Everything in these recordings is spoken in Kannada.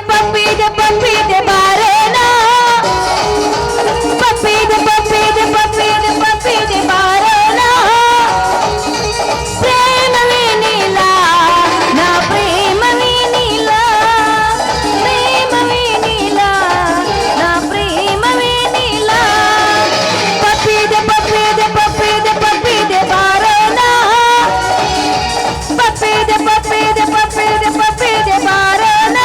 ಪಪ್ಪಿದೆ ಬಾರೇನ ಪಪ್ಪಿದೆ ಬಾರೇನ ಪ್ರೇಮವೇ ನೀಲ ನಾ ಪ್ರೇಮವೇ ನೀಲ ನಾ ಪ್ರೇಮವೇ ನೀಲ ಪಪ್ಪಿದೆ ಬಾರೇನ ಪಪ್ಪಿದೆ ಬಾರೇನ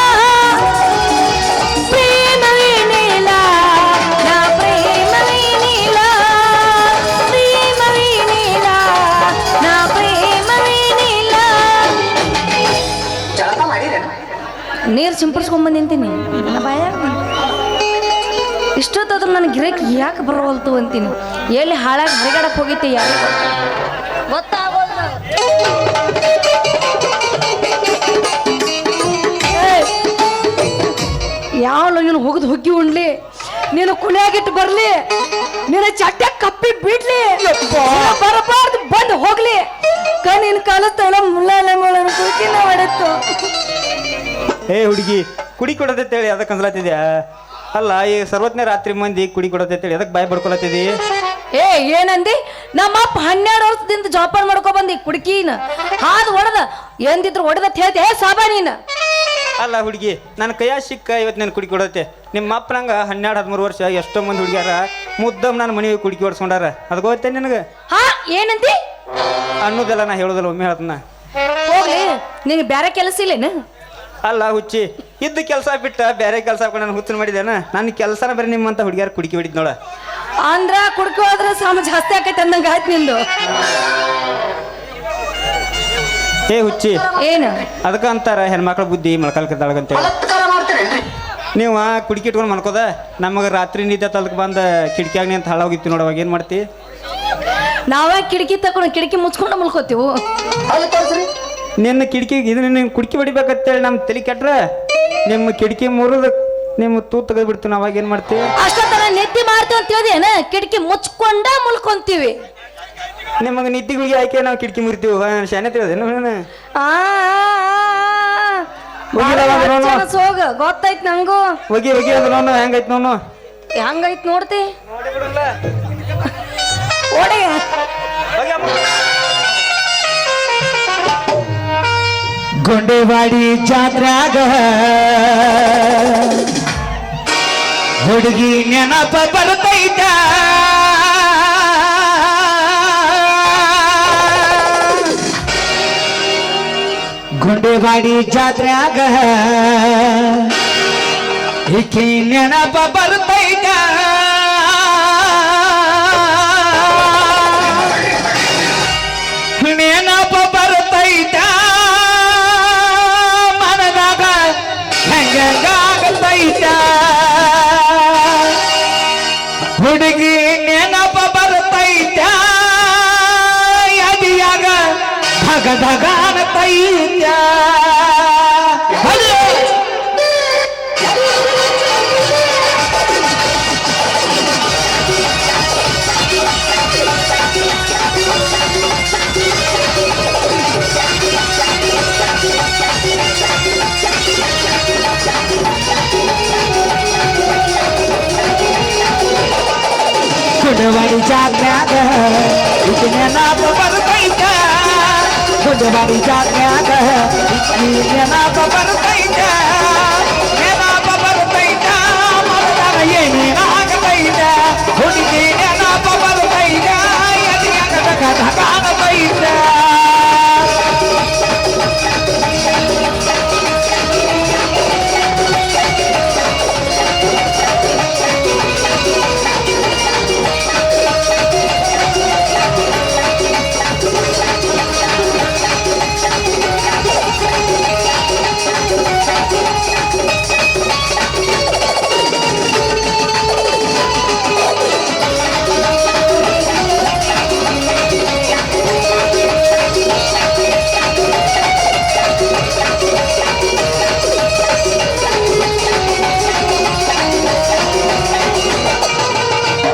ಪ್ರೇಮವೇ ನೀಲ ನಾ ಪ್ರೇಮವೇ ನೀಲ ನಾ ಪ್ರೇಮವೇ ನೀಲ. ನೀರು ಸಿಂಪಡಿಸ್ಕೊಂಡ್ ನಿಂತೀನಿ ಬಾಯ ಇಷ್ಟೊತ್ತಾದ್ರೂ ನನಗೆ ಗಿರಕ್ಕೆ ಯಾಕೆ ಬರೋವಲ್ತು ಅಂತೀನಿ. ಎಲ್ಲಿ ಹಾಳಾಗಿ ಹರಿಗಾಡಕ್ಕೆ ಹೋಗಿತ್ತೆ ಯಾರು ಗೊತ್ತಾಗೋಲ್ಲ. ಯಾವ ನೀನು ಹೋಗದ್ ಹುಗ್ಗಿ ಉಣ್ಲಿ, ನೀನು ಕುಣಿಯಾಗಿಟ್ಟು ಬರ್ಲಿ, ನೀನು ಚಟ್ಟ ಕಪ್ಪಿ ಬಿಡ್ಲಿ, ಬರಬಾರ್ದು ಬಂದು ಹೋಗ್ಲಿ, ಕಣ್ಣಿನ ಕಾಲತ್ತಲ್ಲ ಮುಳ್ಳ ಕುಡಿಕಿನ ಹೊಡೆತ್ತು. ಏ ಹುಡುಗಿ ಕುಡಿ ಕೊಡತೇಳಿ ಅದಕ್ಕೆ ಅನ್ಸಲತ್ತಿದ್ಯಾ? ಅಲ್ಲ ಈ ಸರ್ವಜ್ಞ ರಾತ್ರಿ ಮಂದಿ ಕುಡಿ ಕೊಡತೇಳಿ ಅದಕ್ಕೆ ಬಾಯಿ ಬಡ್ಕೊಳತ್ತಿದಿ? ಏ ಏನಂದಿ? ನಮ್ಮಪ್ಪ 12 ವರ್ಷದಿಂದ ಜೋಪಾನ ಮಾಡ್ಕೊ ಬಂದಿ ಕುಡ್ಕೀನ ಹಾದು ಹೊಡೆದ ಎಂದಿದ್ರು ಹೊಡೆದತ್ ಹೇಳ್ತಿ. ಏ ಸಾಬಾ ನೀನು ಅಲ್ಲ ಹುಡುಗಿ ನನ್ನ ಕೈಯ ಸಿಕ್ಕ ಇವತ್ತು ನಾನು ಕುಡಿ ಕೊಡತ್ತೆ. ನಿಮ್ಮ ಅಪ್ಪ ನಂಗೆ 12-13 ವರ್ಷ ಎಷ್ಟೋ ಮಂದಿ ಹುಡುಗಿಯಾರ ಮುದ್ದಮ್ ನಾನು ಮನೆಗೆ ಕುಡಿಕಿ ಹೊಡ್ಸ್ಕೊಂಡಾರ. ಅದು ಗೊತ್ತೇ ನಿನಗೆ? ಹಾ ಏನಂತಿ ಅನ್ನೋದೆಲ್ಲ ನಾ ಹೇಳೋದಲ್ಲ, ಒಮ್ಮೆ ಹೇಳ್ತನ. ಹೋಗ್ಲಿ ನಿಂಗೆ ಬೇರೆ ಕೆಲಸ ಇಲ್ಲೇನು? ಅಲ್ಲ ಹುಚ್ಚಿ ಇದ್ದ ಕೆಲಸ ಬಿಟ್ಟ ಬೇರೆ ಕೆಲಸ ಹಾಕೊಂಡು ನಾನು ಹುಚ್ಚು ಮಾಡಿದ್ದೇನ? ನನ್ನ ಕೆಲಸನ ಬರೀ ನಿಮ್ಮಂತ ಹುಡುಗಿಯಾರ ಕುಡಿಕಿ ಹೊಡಿದ್ ನೋಡ. ಅಂದ್ರ ಕುಡ್ಕೊ ಹೋದ್ರೆ ಸಾಮ ಜಾಸ್ತಿ ಆಕೈತೆ ಅಂದಂಗ ಆಯ್ತು ನಿಂದು. ಏ ಹುಚ್ಚಿ ಏನು ಅದಕ್ಕೆ ಅಂತಾರ ಹೆಣ್ಮಕ್ಳ ಬುದ್ಧಿ ಮೊಳಕಾಲ್ಕದ್ದಾಳಗಂತ. ನೀವು ಕುಡಿಕಿ ಇಟ್ಕೊಂಡು ಮನ್ಕೋದ ನಮಗೆ ರಾತ್ರಿ ನಿದ್ದೆ ತಲ್ಕ ಬಂದ ಕಿಟಕಿಯಾಗ ಅಂತ ಹಾಳಾಗಿತ್ತು ನೋಡುವಾಗ ಏನು ಮಾಡ್ತಿ? ನಾವೇ ಕಿಟಕಿ ತಕೊಂಡು ಕಿಟಕಿ ಮುಚ್ಕೊಂಡು ಮಲ್ಕೋತೀವಿ. ನಿನ್ನ ಕಿಟಕಿಗೆ ಇದು ನಿನ್ನ ಕುಡ್ಕಿ ಹೊಡಿಬೇಕಂತೇಳಿ ನಮ್ಮ ತಲೆ ಕೆಟ್ರ ನಿಮ್ಮ ಕಿಟಕಿ ಮುರಿದು ನಿಮ್ಮ ತೂ ತೆಗೆದು ಬಿಡ್ತೀವಿ. ಅವಾಗ ಏನು ಮಾಡ್ತೀವಿ? ಅಷ್ಟೊತ್ತರ ನಿದ್ದೆ ಮಾಡ್ತೀವಿ ಅಂತ ಹೇಳಿದೇನ ಕಿಟಕಿ ಮುಚ್ಕೊಂಡ ಮುಲ್ಕೊಂತೀವಿ. ನಿಮಗೆ ನಿದ್ದಿಗಳಿಗೆ ಆಯ್ಕೆ ನಾವು ಕಿಟಕಿ ಮುರಿತೀವಿ. ಶಾನೆ ತಿಳಿದೇನು? ಹೋಗ ಗೊತ್ತಾಯ್ತು ನಂಗೂ. ಹೋಗಿ ಅದು ನೋನು ಹೆಂಗೈತ್ ನೋನು ಹೆಂಗೈತ್ ನೋಡ್ತಿ ಓಡಿ. ಗೊಂಡೆವಾಡಿ ಜಾತ್ರ್ಯಾಗ ಹುಡುಗಿ ನೆನಪ ಬರ್ತೈತ, ಗೊಂಡೆವಾಡಿ ಜಾತ್ರ್ಯಾಗ ಈಕಿ ನೆನಪ ಬರ್ತೈತ, ನೆನಪ ಬರ್ತೈತ ಮನದಾಗ ಹೆಂಗಾಗತೈತ, ಹುಡುಗಿ ನೆನಪ ಬರ್ತೈತ ಅದಿಯಾಗ ಧಗ ಅನ್ನತೈತ. ಗುಂಡವಾಡಿ ಜಾತ್ರ್ಯಾಗ ಈಕಿ ನೆನಪ ಬರ್ತೈತ, ಗುಂಡವಾಡಿ ಜಾತ್ರ್ಯಾಗ ಈಕಿ ನೆನಪ ಬರ್ತೈತ, ನೆನಪ ಬರ್ತೈತ ಮನದಾಗ ಏನೇನಾಗತೈತ, ಹುಡುಗಿ ನೆನಪ ಬರ್ತೈತ ಎದೆಯಾಗ ಧಗ ಅನ್ನತೈತ.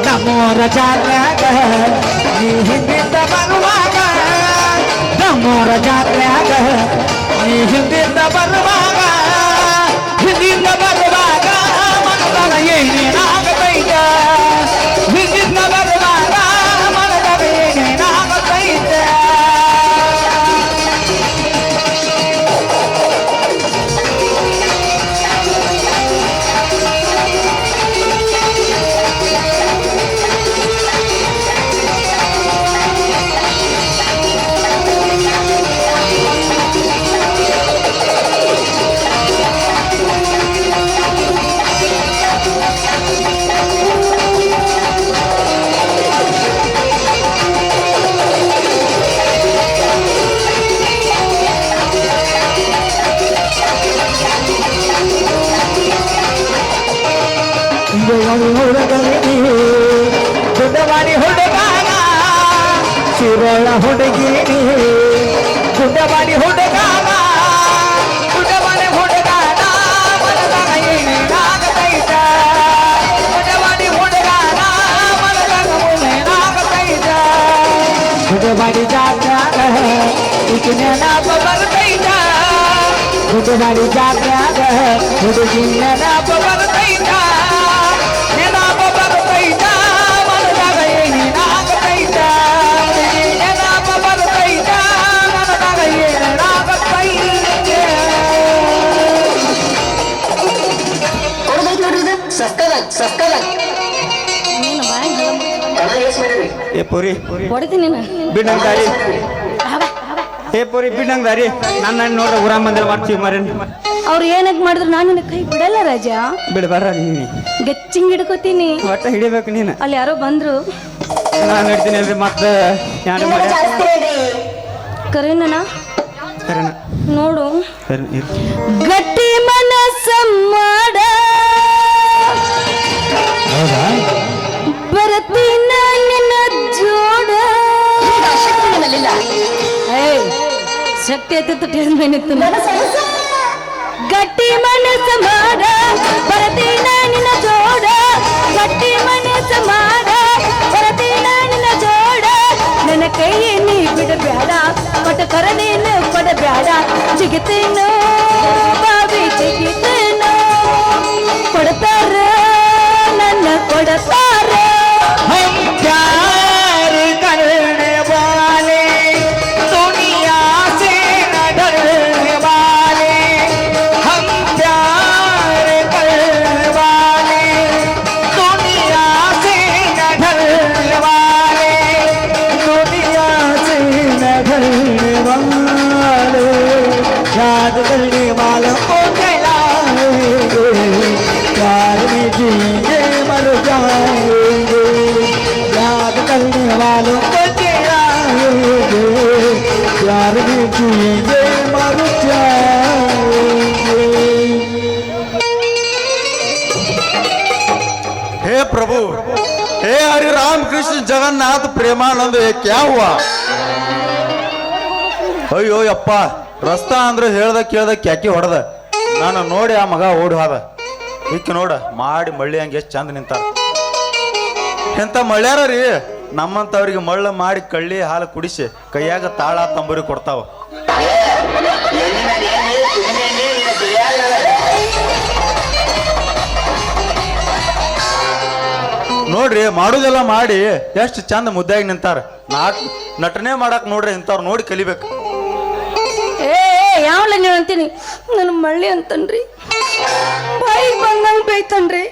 ನಮ್ಮೂರ ಜಾತ್ರ್ಯಾಗ ನೀ ಹಿಂದಿಂದ ಬರುವಾಗ, ನಮ್ಮೂರ ಜಾತ್ರ್ಯಾಗ ನೀ ಹಿಂದಿಂದ ಬರುವಾಗ, ಹಿಂದಿಂದ ಶಿರೋಳಿ ಹುಡುಗೀನಿ ಗುಡ್ಡವಾಡಿ ಹುಡುಗಾನ ಶಿರೋಳ ಹುಡುಗೀನಿ ಗುಡ್ಡವಾಡಿ ಹುಡುಗಾನ ಗುಡ್ಡವಾಡಿ ಹುಡುಗಾನ ಮನದಾಗ ಏನೇನಾಗತೈತ ಗುಡ್ಡವಾಡಿ ಹುಡುಗಾನ ಮನದಾಗ ಏನೇನಾಗತೈತ ಗುಡ್ಡವಾಡಿ ಜಾತ್ಯಾಗ ಈಗ ನೆನಪ ಬರ್ತೈತ ಗುಡ್ಡವಾಡಿ ಜಾತ್ಯಾಗ ಹುಡುಗಿ ನೆನಪ ಬರ್ತೈತ ನೆನಪ ಬರ್ತೈತ ಮನದಾಗ ಏನೇನಾಗತೈತ ಹುಡುಗಿ ನೆನಪ ಬರ್ತೈತ ಮನದಾಗ ಏನೇನಾಗತೈತ ನೀನು ಬಾಯ್ ಏ ಪೋರಿ ಹೊಡಿತೀನಿ ನೀನು ಬಿಡಂಗ್ ದಾರಿ ಏ ಪೋರಿ ಬಿಡಂಗ್ ದಾರಿ ನನ್ನ ನೋಡ್ರ ಊರಾಗ ಬಂದಿಲ್ಲ ಮಾಡ್ತೀವಿ ಮರೇನ್ ಅವ್ರು ಏನಕ್ಕೆ ಮಾಡಿದ್ರು ನಾನು ನಿನ್ನ ಕೈ ಬಿಡಲ್ಲ ರಾಜ ಬಿಡಬಾರ ನೀನು ಗಚ್ಚಿಂಗ್ ಹಿಡ್ಕೋತೀನಿ ಒಟ್ಟ ಹಿಡಿಬೇಕು ನೀನು ಅಲ್ಲಿ ಯಾರೋ ಬಂದ್ರು ನಾನು ಹಿಡ್ತೀನಿ ಅಲ್ರಿ ಮತ್ತೆ ಯಾರು ಮಾಡಿ ಕರೀನಣ್ಣ ಸರಿನಾ ನೋಡು ಸರಿ ಇರು. ಗಟ್ಟಿ ಮನಸ್ಸ ಮಾಡ ಬರ್ತೀನ ನಿನ್ನ ಜೋಡ ಏಯ್, ಶಕ್ತಿ ಎತ್ತಿತ್ತು ಟೇಸ್ಮೇನಿತ್ತು ಗಟ್ಟಿ ಮನಸ್ಸ ಮಾಡ ಬರ್ತೀನ ನಿನ್ನ ಜೋಡ ಗಟ್ಟಿ ಮನಸ್ಸ ಮಾಡ ಬರ್ತೀನ ನಿನ್ನ ಜೋಡ ನನ್ನ ಕೈ ನೀ ಬಿಡಬೇಡ ಕೊಟ್ಟ ಕರನೇನು ಕೊಡಬೇಡ ಜಿಗಿತೇನು ಬಾವಿ ಜಿಗಿತೇನು ಕೊಡ್ತಾರ ನನ್ನ ಕೊಡ್ತಾರ हम प्यार करने वाले दुनिया से न डरने वाले हम प्यार करने वाले दुनिया से न डरने वाले दुनिया से न डरने वाले याद करने वालों को जलाएंगे प्यार में जिएंगे मर जाएंगे याद करने वालों को जलाएंगे प्यार में जिएंगे मर जाएंगे हे प्रभु हे हरि राम कृष्ण जगन्नाथ प्रेमानंद ये क्या हुआ ಅಯ್ಯೋ ಯಪ್ಪ ರಸ್ತಾ ಅಂದ್ರೆ ಹೇಳ್ದ ಕೇಳ್ದ ಕ್ಯಾಕಿ ಹೊಡೆದ ನಾನು ನೋಡಿ ಆ ಮಗ ಓಡಿ ಹೋದ ಈಕೆ ನೋಡ ಮಾಡಿ ಮಳ್ಳಿ ಹಂಗೆ ಎಷ್ಟು ಚಂದ ನಿಂತಾರ ಎಂತ ಮಳ್ಳ್ಯಾರ ರೀ ನಮ್ಮಂತವ್ರಿಗೆ ಮಳ್ಳ ಮಾಡಿ ಕಳ್ಳಿ ಹಾಲು ಕುಡಿಸಿ ಕೈಯಾಗ ತಾಳ ತಂಬೂರಿ ಕೊಡ್ತಾವ ನೋಡ್ರಿ ಮಾಡುದೆಲ್ಲ ಮಾಡಿ ಎಷ್ಟು ಚಂದ ಮುದ್ದಾಗಿ ನಿಂತಾರ ನಟನೆ ಮಾಡಕ್ ನೋಡ್ರಿ ಇಂಥವ್ರು ನೋಡಿ ಕಲಿಬೇಕು ಏ ಯಾವಲ್ಲ ನೀವು ಅಂತೀನಿ ನನ್ನ ಮಳ್ಳಿ ಅಂತನ್ರಿ ಬಾಯಿಗೆ ಬಂದಂಗೆ ಬೈತನ್ರಿ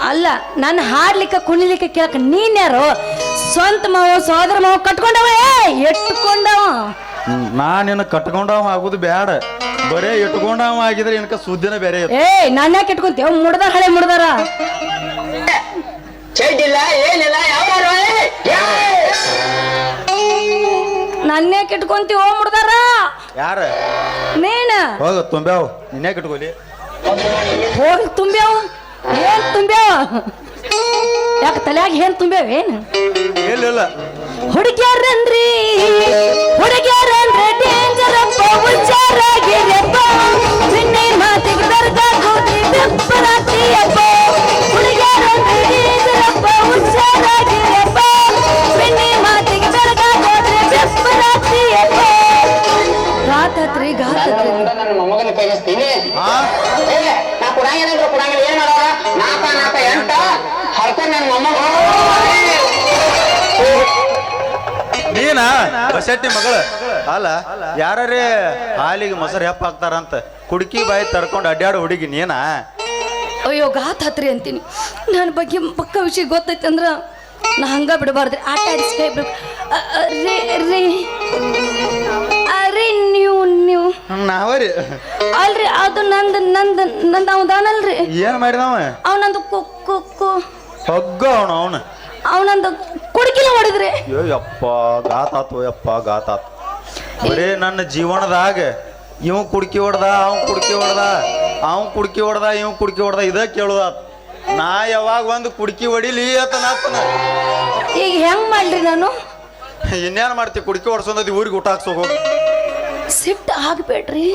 ಅಲ್ಲ ನಾನು ಹಾಡ್ಲಿಕ್ಕೆ ಕುಣಿಲಿಕ್ಕೆ ಕೇಳಕ ನೀನ್ಯಾರು ಸ್ವಂತ ಮಾವ ಸೋದರ ಮಾವ ಕಟ್ಕೊಂಡವ ಎಟ್ಕೊಂಡವ ನಾನಿನ್ನ ಕಟ್ಕೊಂಡವ ಆಗುದು ಬ್ಯಾಡ ಬರೇ ಇಟ್ಕೊಂಡವ ಆಗಿದ್ರೆ ಇನ್ಕ ಸುದ್ದಿನ ಬೇರೆ ಇತ್ತು. ನಾನು ಯಾಕೆ ಇಟ್ಕೊಂತೇವ ಮುಡ್ದಾರ ಹಳೆ ಮುಡ್ದಾರ ನನ್ಯಾಕೆ ಇಟ್ಕೊಂತೀವೋ ಮುಡ್ದಾರ ಯಾರ ನೀನ ಹೋಗ ತುಂಬ್ಯಾವ ನಿನ್ಯಾಕ ಇಟ್ಕೊಲಿ ಹೋಗಿ ತುಂಬ್ಯಾವ ಏನ್ ತುಂಬ್ಯಾವ ಯಾಕೆ ತಲೆಯಾಗ ಏನ್ ತುಂಬ್ಯಾವ ಏನು ಇಲ್ಲ ಹುಡುಗ್ಯಾರನ್ರಿ ಹುಡುಗ್ಯಾರನ್ರಿ ಡೇಂಜರ್ ಅಪ್ಪ ಹುಚ್ಚಾರಾಗಿರಪ್ಪ ನಿನ್ನೆ ಮಾತಿಗೆ ಬರ್ದಾಗೋದಿ ಬೆಪ್ಪರಾಗ್ತೀಯಪ್ಪ ಹುಡುಗ್ಯಾರನ್ರಿ ಡೇಂಜರ್ ಅಪ್ಪ ಹುಚ್ಚಾರಾಗಿರಪ್ಪ ನಿನ್ನೆ ಮಾತಿಗೆ ಬರ್ದಾಗೋದ್ರೆ ಬೆಪ್ಪರಾಗ್ತೀಯಪ್ಪ ಗಾತತ್ರಿ ಗಾತತ್ರಿ ನನ್ನ ಮೊಮ್ಮಗನ ಕೈಗಿಸ್ತೀನಿ ಹಾ ನಾ ಕುಡಂಗಿಲ್ಲ ಕುಡಂಗಿಲ್ಲ ಏನ್ ಮಾಡೋರ ನಾಕ ಎಂಟ ಹರ್ಕೊಂಡ್ ನನ್ನ ಮೊಮ್ಮಗ ನೀನ ಬಸಟ್ಟಿ ಮಗಳ ಅಲ್ಲ ಯಾರೇ ಹಾಲಿಗೆ ಮೊಸರು ಹೆಪ್ಪ ಹಾಕ್ತಾರಂತ ಕುಡ್ಕಿ ಬಾಯಿ ತರ್ಕೊಂಡು ಅಡ್ಡಾಡು ಹುಡುಗಿ ನೀನ ಅಯ್ಯೋ ಗಾತತ್ರಿ ಅಂತೀನಿ ನನ್ನ ಬಗ್ಗೆ ಪಕ್ಕ ವಿಷಯ ಗೊತ್ತೈತೆ ಅಂದ್ರ ನಾ ಹಂಗ ಬಿಡಬಾರ್ದ್ರಿ ಆಟ ಆಡಿಸಿ ಕೈ ಬಿಡ್ಬೇಕು ಅರೆ ನೀವು ನಾವರಿ ಅಲ್ರಿ ಅದು ನಂದು ಅವದಾನಲ್ರಿ ಏನ್ ಮಾಡಿದವ ಅವನಂದು ಹೊಗ್ಗ ಅವನು ಅವನಂದು ಕುಡುಕಿಲ ಹೊಡೆದ್ರಿ ಅಯ್ಯೋ ಯಪ್ಪ ಗಾತಾತು ಯಪ್ಪ ಗಾತಾತು ಬರೀ ನನ್ನ ಜೀವನದಾಗ ಇವ್ ಕುಡ್ಕಿ ಹೊಡ್ದ ಅವ್ ಕುಡ್ಕಿ ಹೊಡ್ದ ಅವ್ ಕುಡ್ಕಿ ಹೊಡ್ದ ಇವ್ ಕುಡ್ಕಿ ಹೊಡ್ದ ಇದ ಕೇಳುದ ನಾ ಯಾವಾಗ ಒಂದು ಕುಡ್ಕಿ ಹೊಡಿಲಿ ಆತನ ಈಗ ಹೆಂಗ್ ಮಾಡ್ಲಿ ನಾನು? ಇನ್ನೇನ್ ಮಾಡ್ತಿ? ಕುಡ್ಕಿ ಹೊಡ್ಸೋದ್ ಊರಿಗೆ ಊಟ ಹಾಕ್ಸೋ ಹೋಗಿ. ಸಿಟ್ಟು ಆಗ್ಬೇಡ್ರಿ,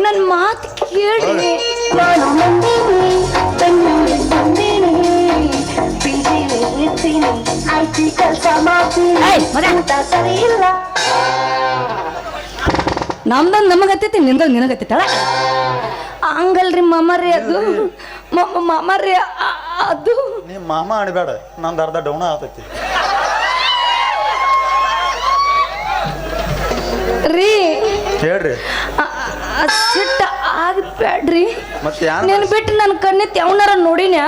ನನ್ನ ಮಾತು ಕೇಳ್ರಿ. ನಮ್ದಂದ್ ನಮಗತ್ತೈತಿ, ನಿಂದಾಗ ನಿನಗತ್ತೈತಳ. ಹಂಗಲ್ರಿ ಮಾಮಾರಿ, ಅದು ಮಾಮಾರಿ ಅದು. ನೀ ಮಾಮ ಅನ್ಬೇಡ, ನಂದು ಅರ್ಧ ಡೌನ ಆತೈತಿ ರೀ. ಹೇಳ್ರಿ. ಸಿಟ್ಟ ಆಗ್ಬೇಡ್ರಿ. ಮತ್ತೆ ಯಾರು ನೀನ್ ಬಿಟ್ಟು ನನ್ನ ಕಣ್ಣೆತ್ತಿ ಯಾವನಾರ ನೋಡಿನ್ಯಾ?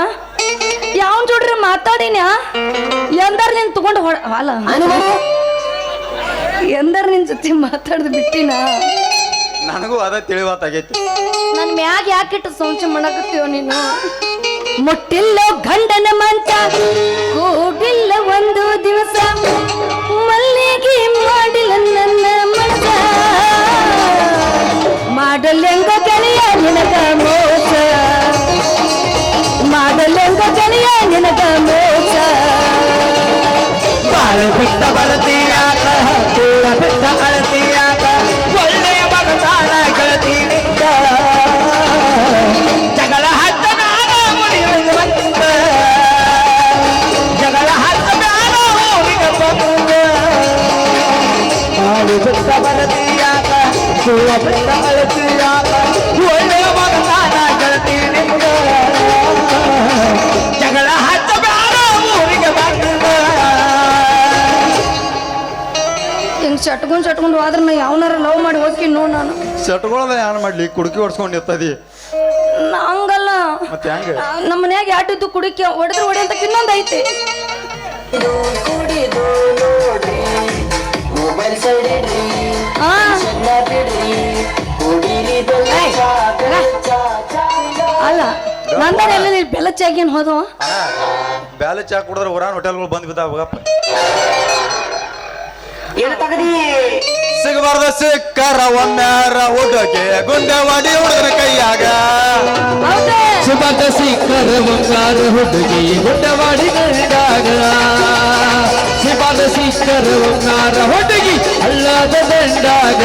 ಯಾವನ್ ಜೋಡ್ರಿ ಮಾತಾಡಿನ್ಯಾ? ಎಂದಾರ ನೀನ್ ತಗೊಂಡು ಅಲ್ಲ ಎಂದಾರ ನಿನ್ ಜೊತೆ ಮಾತಾಡ್ದು ಬಿಟ್ಟಿನ? ನನಗೂ ಅದ ತಿಳಿವಾತಾಗೈತಿ. ನನ್ ಮ್ಯಾಗ ಯಾಕಿಟ್ಟು ಸಂಚ ಮಾಡಕತ್ತೀವ ನೀನು? ಮುಟ್ಟಿಲ್ಲೋ ಗಂಡನ ಮಂಚ, ಕೂಡಿಲ್ಲ ಒಂದು ದಿವಸ, ಮಲ್ಲಿಗೆ ಮಾಡಿಲ್ಲ ನನ್ನ ಮನಸ, ಮಾಡಲೆಂಗ ಗೆಳೆಯ ನಿನಗ ಮೋಸ, ಮಾಡಲೆಂಗ ಗೆಳೆಯ ನಿನಗ ಮೋಸ. ಬಾಳು ಬಿಟ್ಟ ಬಳತೀಯಾಕ, ಕೂಡ ಬಿಟ್ಟ ಅಳತೀಯಾಕ, ಒಳ್ಳೆಯ ಮಗತಾನ ಗೆಳತಿನಿಂದ ಜಗಳ ಹತ್ತ ನಾನ ಮುಡಿಯುವುದು ಬಂದ, ಜಗಳ ಹತ್ತ ನಾನ ಊರಿಗೆ ಬಂದ. ಬಾಳು ಬಿಟ್ಟ ಬಳತೀಯಾಕ, ಕೂಡ ಬಿಟ್ಟ ಅಳತೀಯಾಕ, ಒಳ್ಳೆಯ ಮಗತಾನ ಗೆಳತಿನಿಂದ ಜಗಳ ಹತ್ತ ನಾನ ಊರಿಗೆ ಬಂದ. ಹಿಂಗ್ ಚಟ್ಕೊಂಡ್ ಹೋದ್ರ ನಾ ಯಾವನಾರ ಲವ್ ಮಾಡಿ ಹೋಗಿ ನೋಡ್ ನಾನು. ಸೆಟ್ಗಳದ ಏನ್ ಮಾಡ್ಲಿ? ಕುಡ್ಕಿ ಹೊಡ್ಸ್ಕೊಂಡು ಇರ್ತದಿ. ಹಂಗಲ್ಲ, ಮತ್ತೆ ಹೆಂಗ? ನಮ್ಮ ಮನ್ಯಾಗ ಯಾಟಿದ್ದು ಕುಡಿಕೆ ಹೊಡೆದ್ರೆ ಹೊಡೆಯಂತ ಇನ್ನೊಂದು ಐತಿ. ಆ. ಅಲ್ಲ ನಂದನೆಲ್ಲ ಬೆಲ್ಲ ಚಾಗೇನ್ ಹೋದವ? ಬ್ಯಾಲೆ ಚಾ ಕುಡಿದ್ರೆ ಹೊರಾನ್ ಹೋಟೆಲ್ಗಳು ಬಂದ್ ಬಿದ್ದಾವ ಹೋಗಪ್ಪ. ಸಿಗಬಾರ್ದ ಸಿಕ್ಕರ ಒಮ್ಮ್ಯಾರ ಹುಡುಗೆ ಗುಂಡವಾಡಿ ಹುಡುಗರ ಕೈಯಾಗ, ಸುಬಂಧ ಸಿಕ್ಕರ ಬಂಗಾರ ಹುಡುಗಿ ಗುಡ್ಡವಾಡಿ ನಡೆದಾಗ, ಸುಬಂಧ ಸಿಕ್ಕರ ಬಂಗಾರ ಹುಡುಗಿ ಅಲ್ಲದ ದಂಡಾಗ,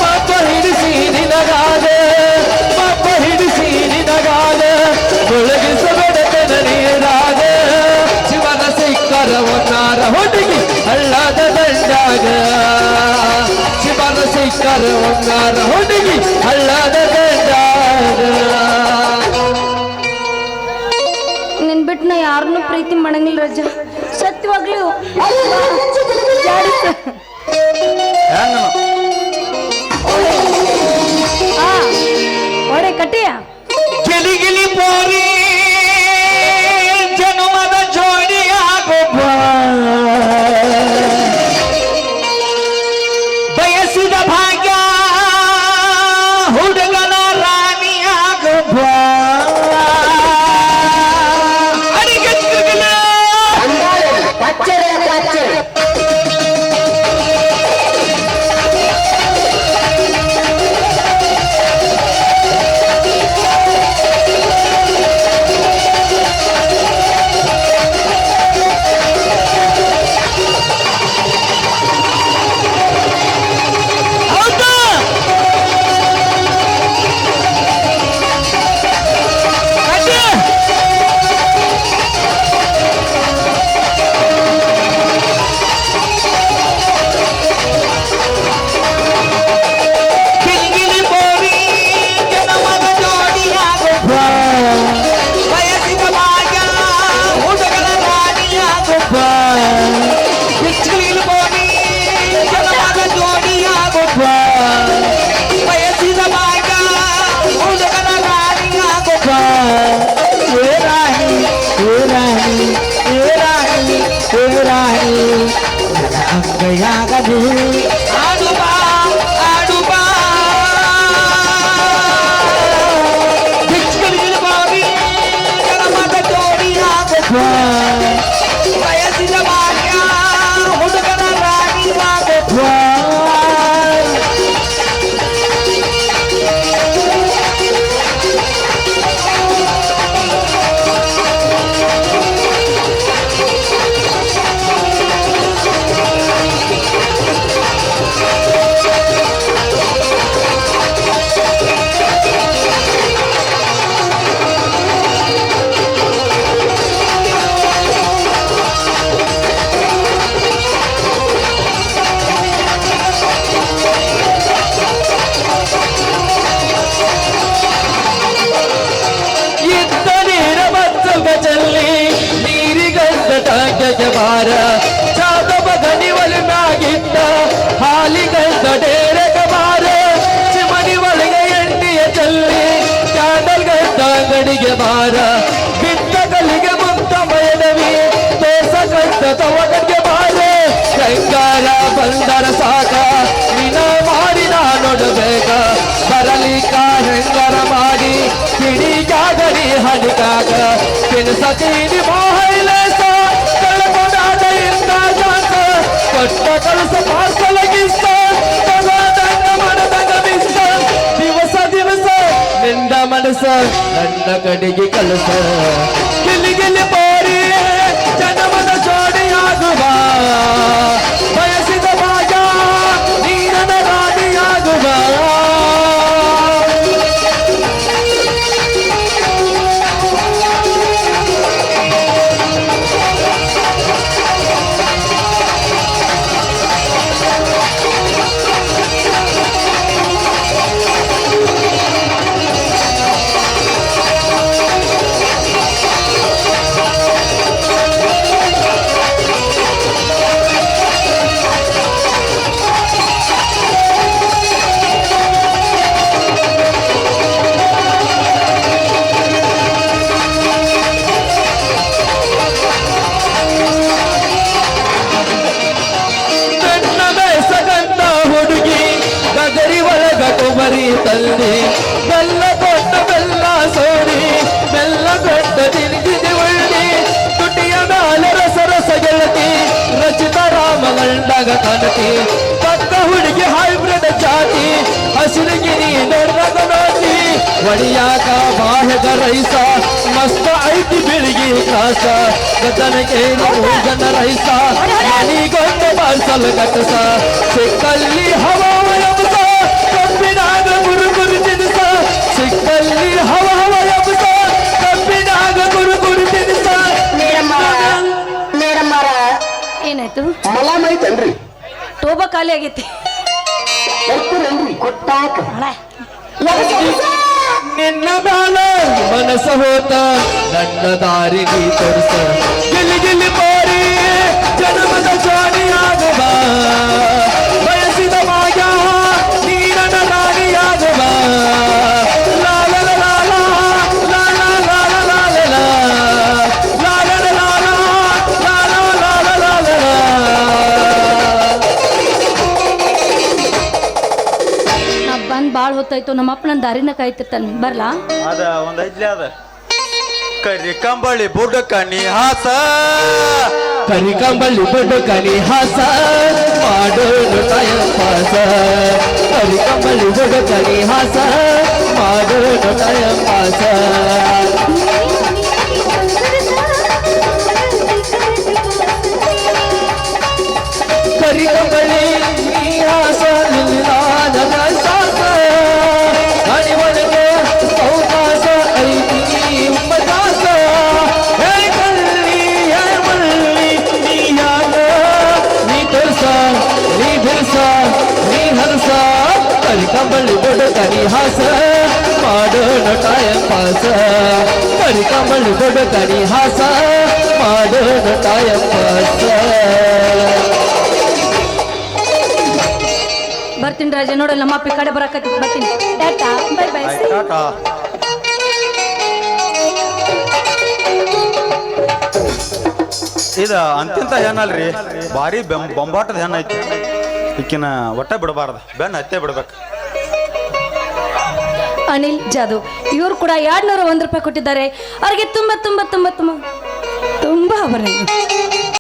ಪಾಪ ಹಿಡಿಸಿ ನಿನಗಾದ, ಪಾಪ ಹಿಡಿಸಿ ನಿನಗಾದ, ಒಳಗಿಸಬೇಡತನ ನೀರಾಗ, ಶಿವನ ಸಿಕ್ಕರ ಬಂಗಾರ ಹುಡುಗಿ ಅಲ್ಲದ ದಂಡಾಗ, ಶಿವನ ಸಿಕ್ಕರ ಬಂಗಾರ ಹುಡುಗಿ ಅಲ್ಲದ ದಂಡಾಗ. ನಿನ್ ಬಿಟ್ಟು ನಾ ಯಾರನ್ನೂ ಪ್ರೀತಿ ಮಾಡಂಗಿಲ್ಲ ರಜ, ಸತ್ಯವಾಗ್ಲೂ. ಒಡೆ ಕಟ್ಟಿಯ ಗಿಲಿ ಗಿಲಿ ಪೋರಿ ಜನುಮದ ಜೋಡಿಯಾಗೊಬ್ಬ, ಬಯಸಿದ ಭಾಗ್ಯ ಹುಡುಗನ ರಾಣಿಯಾಗೊಬ್ಬ. ಅಡಿಗೆ ಬಾರ ಜಾದವ ಗನಿ ಒಲಿ ಮ್ಯಾಗಿಟ್ಟ ಹಾಲಿಗಂತ ಡೇರೆಗ ಬಾರ ಚಿಮಣಿ ಒಳಗೆ ಎಣ್ಣೆಯ ಚೆಲ್ಲಿ ಕ್ಯಾಂಡಲ್ ಗಂಟ ಅಂಗಡಿಗೆ ಬಾರ ಬಿಟ್ಟ ಕಲ್ಲಿಗೆ ಮುಂತ ಮಯನವಿ ತೋರ್ಸಕಂತ ತವಗಕ್ಕೆ ಬಾರ ಶೃಂಗಾರ ಬಂದರ ಸಾಕ ನಿನ ಮಾಡಿ ನಾ ನೋಡಬೇಕ ಬರಲಿಕ್ಕ ಹೆಂಗರ ಮಾಡಿ ಕಿಡಿ ಜಾಗಡಿ ಹಣಿಕಾಗ ತಿನ್ಸತೀನಿ ಮೋಹೈಲೇಸ ಕಳ್ಕೊಂಡಾದ ಇಂದ ಜಾತ ಕೊಟ್ಟ ಕಲಸ ಪಾರ್ಸಲಗಿಸ್ತ ತಗೋದಂಗ ಮನದಂಗ ಮಿಸ್ಸ ದಿವಸ ದಿವಸ ನಿಂದ ಮನಸ ನನ್ನ ಕಡೆಗೆ ಕಲಸ ಗಿಲಿ ಗಿಲಿ ಬಾರಿ ಜನಮನ ಜೋಡಿಯಾಗುವ ಬಯಸಿದ ಭಾಗ ನೀನನ ರಾಣಿಯಾಗುವ ಕೊಬ್ಬರಿ ತಲ್ಲಿ ಬೆಲ್ಲ ಕೊಟ್ಟ ಬೆಲ್ಲ ಸೋಡಿ ಬೆಲ್ಲ ಕೊಟ್ಟ ತಿರುಗಿದೆ ಒಳ್ಳಿ ತುಟಿಯ ಮ್ಯಾಲ ರಸ ರಸ ಗೆಳತಿ ರಚಿತ ರಾಮ ಗಂಡಗ ಕನತಿ ಪಕ್ಕ ಹುಡುಗಿ ಹೈಬ್ರಿಡ್ ಜಾತಿ ಹಸಿರುಗಿರಿ ದೊಡ್ಡಗ ನೋಟಿ ಒಡಿಯಾಕ ಬಾಹ್ಯದ ರೈಸ ಮಸ್ತ ಐತಿ ಬಿಳಿಗಿ ಕಾಸ ಗದನಗೆ ಜನ ರೈಸ ಮನಿಗೊಂಡ ಬಾರ್ಸಲ್ ಕಟ್ಟಸ ಸಿಕ್ಕಲ್ಲಿ ಹವಾ ಕಬ್ಬಿನಾಗ ಗುರು ಗುರು ತಿನಿಸ ಸಿಕ್ಕಲ್ಲಿ ಹವ ಹವ ಎಬ್ಬಸ ಕಬ್ಬಿನಾಗ ಗುರು ಗುರು ತಿನಿಸ ಮೇಡಮ್ ಏನಾಯ್ತು ಮಲಾಮ್ ಐತೇನ್ರಿ ಟೋಬ ಖಾಲಿ ಆಗೈತಿ ಕೊಡ್ತೀರೇನ್ರಿ ಕೊಟ್ಟಾಕ ನಿನ್ನ ಮ್ಯಾಲ ಮನಸ ಹೋತ ನನ್ನ ದಾರಿ ನೀ ತೋರಿಸ ಗಿಲಿ ಗಿಲಿ ಬಾರಿ ಜನ್ಮದ ಜಾಣಿಯಾಗುವ ಬಯಸಿದ ಮಾಯ ನೀನನ ರಾಣಿಯಾಗುವ ಲಾಲ ಲಾಲ ಲಾಲ ಲಾಲ ಲಾಲ ಲಾಲ ಲಾಲ ಲಾಲ ಲಾಲ ನಾ ಬಂದ್ ಬಾಳ್ ಹೊತ್ತಾಯ್ತು ನಮ್ಮ ಅಪ್ಪ ನನ್ನ ದಾರಿನ ಕಾಯ್ತಿರ್ತಾನೆ ಬರ್ಲಾ ಅದ ಒಂದ್ ಐತ್ಲೆ ಅದ ಕರಿ ಕಂಬಳಿ ಬುಡಕ ನೀ ಹಾಸ ಕರಿ ಕಂಬಳಿ ಬುಡಕನಿ ಹಾಸ ಮಾಡೋನು ಟೈಮ್ ಪಾಸ ಕರಿ ಕಂಬಳಿ ಬುಡಕನಿ ಹಾಸ ಮಾಡೋನು ಟೈಮ್ ಪಾಸ ಕರಿ ಕಂಬಳಿ ಹಾಸ ನಿಲ್ಲಾದ ಸಾಸ ಹಣಿ ಒಳಗೆ ಅವಕಾಶ ಐತಿ ಉಮ್ಮದಾಸ ಹೇ ಕಲ್ಲಿ ಹೇ ಮಲ್ಲಿ ನೀ ಯಾಗ ನೀ ತೋರ್ಸ ನೀ ಬಿರ್ಸ ನೀ ಹರ್ಸ ಕರಿ ಕಂಬಳಿ ಬುಡಕನಿ ಹಾಸ ಮಾಡೋಣ ಟೈಮ್ ಪಾಸ ಕರಿ ಕಂಬಳಿ ಬುಡಕನಿ ಹಾಸ ಮಾಡೋಣ ಟೈಮ್ ಪಾಸ ಬರ್ತೀನಿ ರಾಜ ನೋಡಲ್ಲ ನಮ್ಮ ಅಪ್ಪ ಈ ಕಡೆ ಬರಕತ್ತಿ ಬರ್ತೀನಿ ಟಾಟಾ ಬೈ ಬೈ ಟಾಟಾ ಇದ ಅಂತಿಂತ ಹೆಣ್ಣಲ್ರಿ ಭಾರಿ ಬೊಂಬಾಟದ ಹೆಣ್ಣ ಐತಿ ಈಕಿನ ಒಟ್ಟ ಬಿಡಬಾರ್ದ ಬೆನ್ನ ಹತ್ತೆ ಬಿಡ್ಬೇಕು ಅನಿಲ್ ಜಾಧವ್ ಇವರು ಕೂಡ 201 ರೂಪಾಯಿ ಕೊಟ್ಟಿದ್ದಾರೆ ಅವ್ರಿಗೆ ತುಂಬಾ ತುಂಬಾ ತುಂಬಾ ತುಂಬಾ ತುಂಬಾ ಅವರೇ